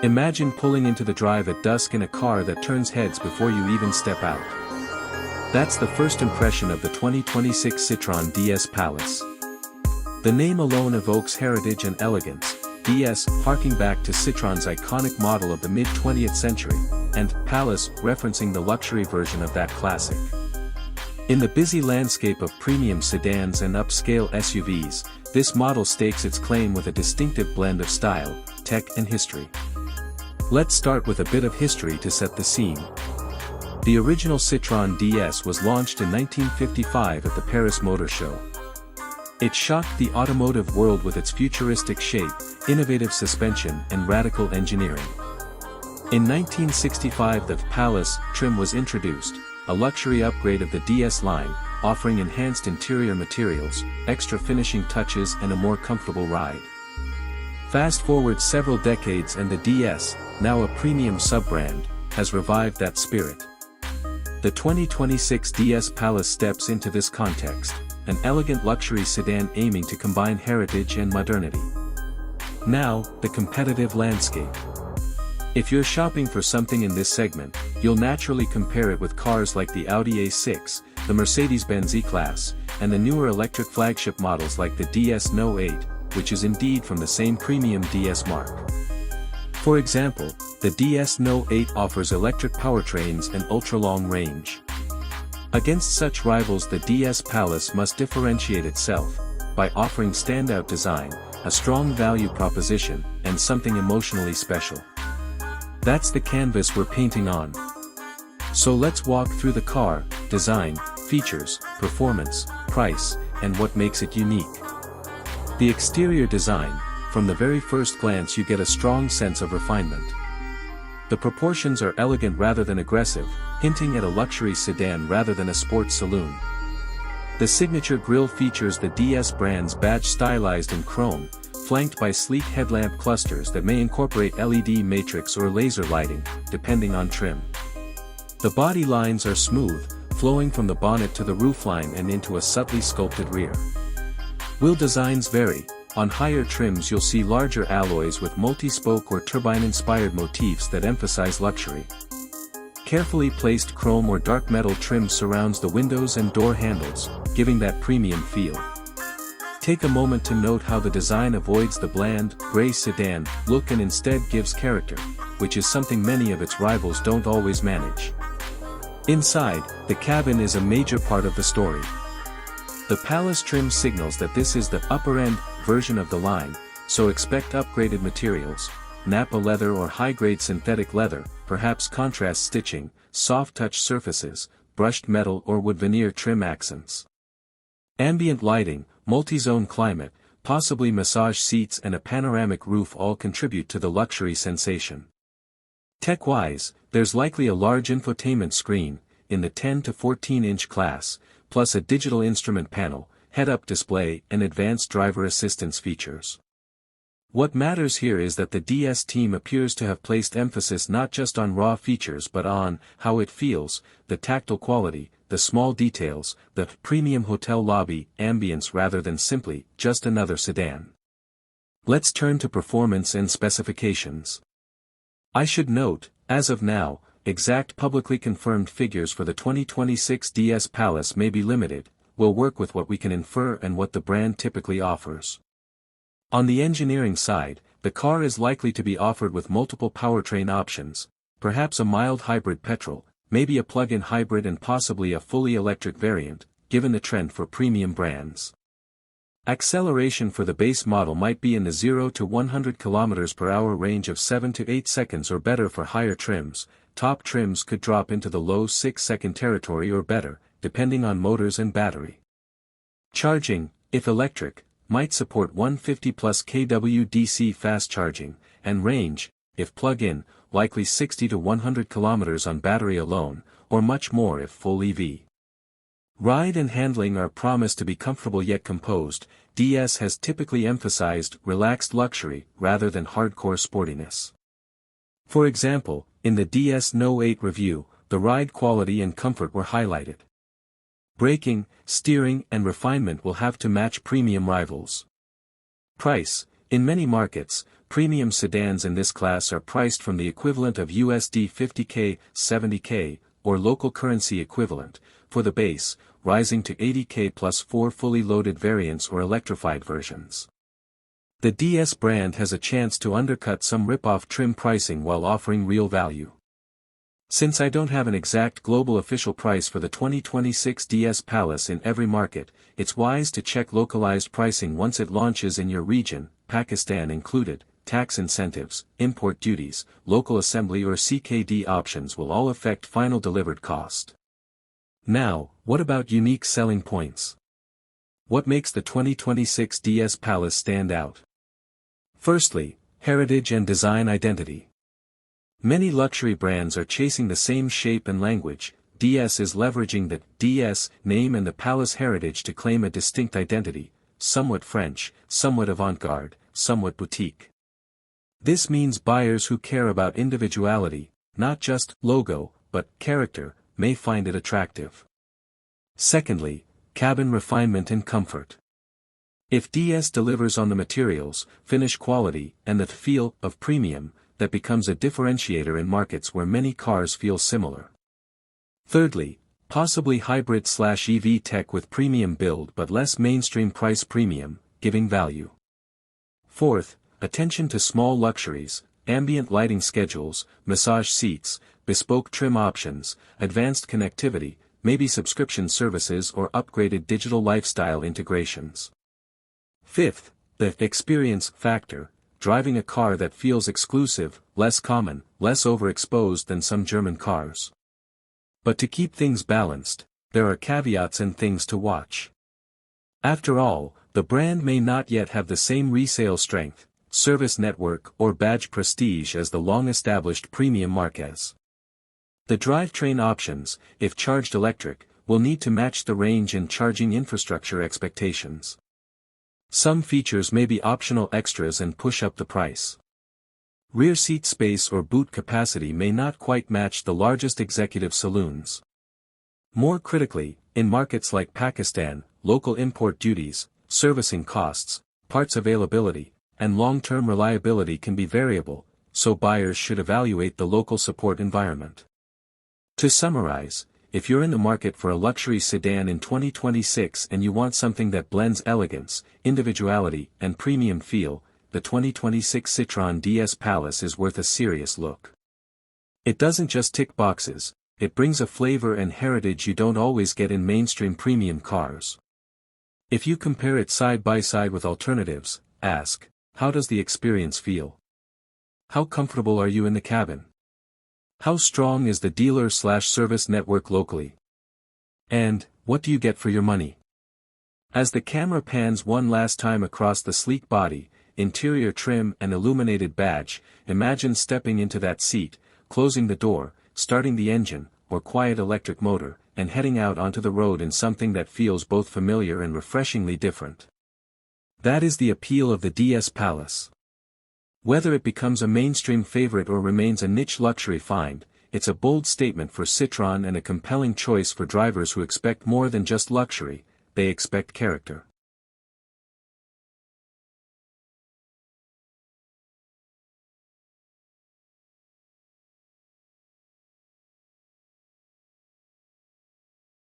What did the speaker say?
Imagine pulling into the drive at dusk in a car that turns heads before you even step out. That's the first impression of the 2026 Citroën DS Pallas. The name alone evokes heritage and elegance, DS harking back to Citroën's iconic model of the mid-20th century, and Pallas referencing the luxury version of that classic. In the busy landscape of premium sedans and upscale SUVs, this model stakes its claim with a distinctive blend of style, tech and history. Let's start with a bit of history to set the scene. The original Citroën DS was launched in 1955 at the Paris Motor Show. It shocked the automotive world with its futuristic shape, innovative suspension and radical engineering. In 1965 the Pallas trim was introduced, a luxury upgrade of the DS line, offering enhanced interior materials, extra finishing touches and a more comfortable ride. Fast forward several decades and the DS, now a premium sub-brand, has revived that spirit. The 2026 DS Pallas steps into this context, an elegant luxury sedan aiming to combine heritage and modernity. Now, the competitive landscape. If you're shopping for something in this segment, you'll naturally compare it with cars like the Audi A6, the Mercedes-Benz E-Class, and the newer electric flagship models like the DS No. 8, which is indeed from the same premium DS mark. For example, the DS No. 8 offers electric powertrains and ultra-long range. Against such rivals the DS Pallas must differentiate itself, by offering standout design, a strong value proposition, and something emotionally special. That's the canvas we're painting on. So let's walk through the car, design, features, performance, price, and what makes it unique. The exterior design, from the very first glance you get a strong sense of refinement. The proportions are elegant rather than aggressive, hinting at a luxury sedan rather than a sports saloon. The signature grille features the DS brand's badge stylized in chrome, flanked by sleek headlamp clusters that may incorporate LED matrix or laser lighting, depending on trim. The body lines are smooth, flowing from the bonnet to the roofline and into a subtly sculpted rear. Wheel designs vary. On higher trims you'll see larger alloys with multi-spoke or turbine-inspired motifs that emphasize luxury. Carefully placed chrome or dark metal trim surrounds the windows and door handles, giving that premium feel. Take a moment to note how the design avoids the bland, gray sedan look and instead gives character, which is something many of its rivals don't always manage. Inside, the cabin is a major part of the story. The Pallas trim signals that this is the upper-end version of the line, so expect upgraded materials, Nappa leather or high-grade synthetic leather, perhaps contrast stitching, soft-touch surfaces, brushed metal or wood veneer trim accents. Ambient lighting, multi-zone climate, possibly massage seats and a panoramic roof all contribute to the luxury sensation. Tech-wise, there's likely a large infotainment screen, in the 10 to 14-inch class, plus a digital instrument panel, head-up display and advanced driver assistance features. What matters here is that the DS team appears to have placed emphasis not just on raw features but on how it feels, the tactile quality, the small details, the premium hotel lobby ambience rather than simply just another sedan. Let's turn to performance and specifications. I should note, as of now, exact publicly confirmed figures for the 2026 DS Pallas may be limited. We'll work with what we can infer and what the brand typically offers. On the engineering side, the car is likely to be offered with multiple powertrain options, perhaps a mild hybrid petrol, maybe a plug-in hybrid and possibly a fully electric variant, given the trend for premium brands. Acceleration for the base model might be in the 0 to 100 km/h range of 7 to 8 seconds or better for higher trims. Top trims could drop into the low 6-second territory or better, depending on motors and battery. Charging, if electric, might support 150 plus kW DC fast charging, and range, if plug-in, likely 60 to 100 km on battery alone, or much more if full EV. Ride and handling are promised to be comfortable yet composed. DS has typically emphasized relaxed luxury rather than hardcore sportiness. For example, in the DS No. 8 review, the ride quality and comfort were highlighted. Braking, steering and refinement will have to match premium rivals. Price, in many markets, premium sedans in this class are priced from the equivalent of USD 50K, 70K, or local currency equivalent, for the base, rising to 80K plus 4 fully loaded variants or electrified versions. The DS brand has a chance to undercut some rip-off trim pricing while offering real value. Since I don't have an exact global official price for the 2026 DS Pallas in every market, it's wise to check localized pricing once it launches in your region, Pakistan included. Tax incentives, import duties, local assembly or CKD options will all affect final delivered cost. Now, what about unique selling points? What makes the 2026 DS Pallas stand out? Firstly, heritage and design identity. Many luxury brands are chasing the same shape and language. DS is leveraging the DS name and the Pallas heritage to claim a distinct identity, somewhat French, somewhat avant-garde, somewhat boutique. This means buyers who care about individuality, not just logo, but character, may find it attractive. Secondly, cabin refinement and comfort. If DS delivers on the materials, finish quality, and the feel of premium, that becomes a differentiator in markets where many cars feel similar. Thirdly, possibly hybrid/EV tech with premium build but less mainstream price premium, giving value. Fourth, attention to small luxuries, ambient lighting schedules, massage seats, bespoke trim options, advanced connectivity, maybe subscription services or upgraded digital lifestyle integrations. Fifth, the experience factor, driving a car that feels exclusive, less common, less overexposed than some German cars. But to keep things balanced, there are caveats and things to watch. After all, the brand may not yet have the same resale strength, service network or badge prestige as the long-established premium marques. The drivetrain options, if charged electric, will need to match the range and charging infrastructure expectations. Some features may be optional extras and push up the price. Rear seat space or boot capacity may not quite match the largest executive saloons. More critically, in markets like Pakistan, local import duties, servicing costs, parts availability, and long-term reliability can be variable, so buyers should evaluate the local support environment. To summarize, if you're in the market for a luxury sedan in 2026 and you want something that blends elegance, individuality, and premium feel, the 2026 Citroën DS Pallas is worth a serious look. It doesn't just tick boxes, it brings a flavor and heritage you don't always get in mainstream premium cars. If you compare it side by side with alternatives, ask, how does the experience feel? How comfortable are you in the cabin? How strong is the dealer/service network locally? And, what do you get for your money? As the camera pans one last time across the sleek body, interior trim and illuminated badge, imagine stepping into that seat, closing the door, starting the engine, or quiet electric motor, and heading out onto the road in something that feels both familiar and refreshingly different. That is the appeal of the DS Pallas. Whether it becomes a mainstream favorite or remains a niche luxury find, it's a bold statement for Citroën and a compelling choice for drivers who expect more than just luxury, they expect character.